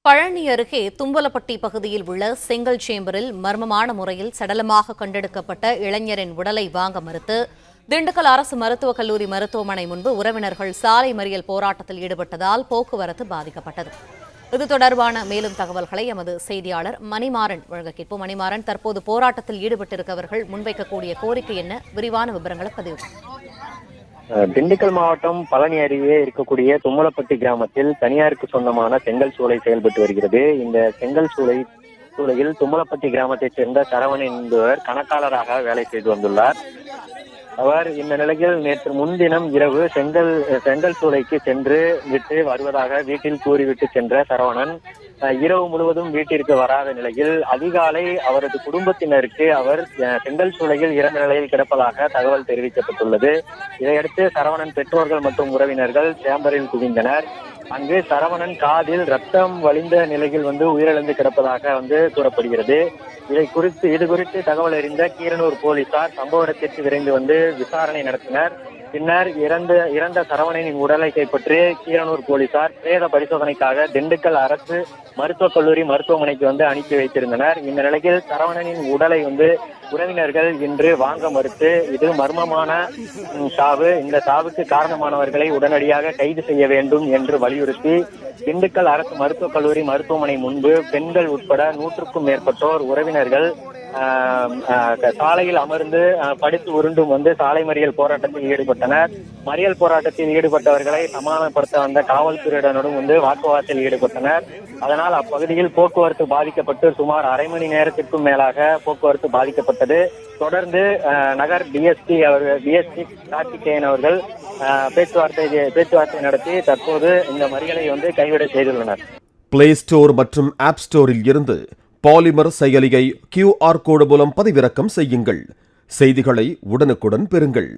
பழனி அருகே தும்பலப்பட்டி பகுதியில் உள்ள செங்கல் சேம்பரில் மர்மமான முறையில் சடலமாக கண்டெடுக்கப்பட்ட இளைஞரின் உடலை வாங்க மறுத்து திண்டுக்கல் அரசு மருத்துவக் கல்லூரி மருத்துவமனை முன்பு உறவினர்கள் சாலை மறியல் போராட்டத்தில் ஈடுபட்டதால் போக்குவரத்து பாதிக்கப்பட்டது. இது தொடர்பான மேலும் தகவல்களை எமது செய்தியாளர் மணிமாறன் வழங்க கேட்போம். மணிமாறன், தற்போது போராட்டத்தில் ஈடுபட்டிருக்கவர்கள் முன்வைக்கக்கூடிய கோரிக்கை என்ன? விரிவான விவரங்களை பதிவு. திண்டுக்கல் மாவட்டம் பழனி அருகே இருக்கக்கூடிய தும்மலப்பட்டி கிராமத்தில் தனியாருக்கு சொந்தமான செங்கல் சூளை செயல்பட்டு வருகிறது. இந்த செங்கல் சூளையில் தும்மலப்பட்டி கிராமத்தைச் சேர்ந்த சரவணன் என்பவர் கணக்காளராக வேலை செய்து வந்துள்ளார். அவர் இந்த நிலையில் நேற்று முன்தினம் இரவு செங்கல் சூளைக்கு சென்று விட்டு வருவதாக வீட்டில் கூறிவிட்டு சென்ற சரவணன் இரவு முழுவதும் வீட்டிற்கு வராத நிலையில் அதிகாலை அவரது குடும்பத்தினருக்கு அவர் செங்கல் சூளையில் இறந்த நிலையில் கிடப்பதாக தகவல் தெரிவிக்கப்பட்டுள்ளது. இதையடுத்து சரவணன் பெற்றோர்கள் மற்றும் உறவினர்கள் சேம்பரில் குவிந்தனர். அங்கு சரவணன் காதில் ரத்தம் வழிந்த நிலையில் உயிரிழந்து கிடப்பதாக கூறப்படுகிறது. இது குறித்து தகவல் அறிந்த கீரனூர் போலீசார் சம்பவ இடத்திற்கு விரைந்து விசாரணை நடத்தினர். பின்னர் இறந்த சரவணனின் உடலை கைப்பற்றி கீரனூர் போலீசார் பிரேத பரிசோதனைக்காக திண்டுக்கல் அரசு மருத்துவக் கல்லூரி மருத்துவமனைக்கு அனுப்பி வைத்திருந்தனர். இந்த நிலையில் சரவணனின் உடலை உறவினர்கள் இன்று வாங்க மறுத்து இது மர்மமான சாவு, இந்த சாவுக்கு காரணமானவர்களை உடனடியாக கைது செய்ய வேண்டும் என்று வலியுறுத்தி திண்டுக்கல் அரசு மருத்துவக் கல்லூரி மருத்துவமனை முன்பு பெண்கள் உட்பட 100க்கும் மேற்பட்டோர் உறவினர்கள் சாலையில் அமர்ந்து படுத்து உருண்டும் சாலை மறியல் போராட்டத்தில் ஈடுபட்டனர். மறியல் போராட்டத்தில் ஈடுபட்டவர்களை சமாதானப்படுத்த வந்த காவல்துறையினரும் வாக்குவாதத்தில் ஈடுபட்டனர். அதனால் அப்பகுதியில் போக்குவரத்து பாதிக்கப்பட்டு சுமார் அரை மணி நேரத்திற்கும் மேலாக போக்குவரத்து பாதிக்கப்பட்டது. தொடர்ந்து நகர் டிஎஸ்பி கார்த்திகேயன் அவர்கள் பேச்சுவார்த்தை நடத்தி தற்போது இந்த மறியலை கைவிட செய்துள்ளனர். பிளே ஸ்டோர் மற்றும் ஆப் ஸ்டோரில் இருந்து பாலிமர் செயலியை QR கோடு மூலம் பதிவிறக்கம் செய்யுங்கள். செய்திகளை உடனுக்குடன் பெறுங்கள்.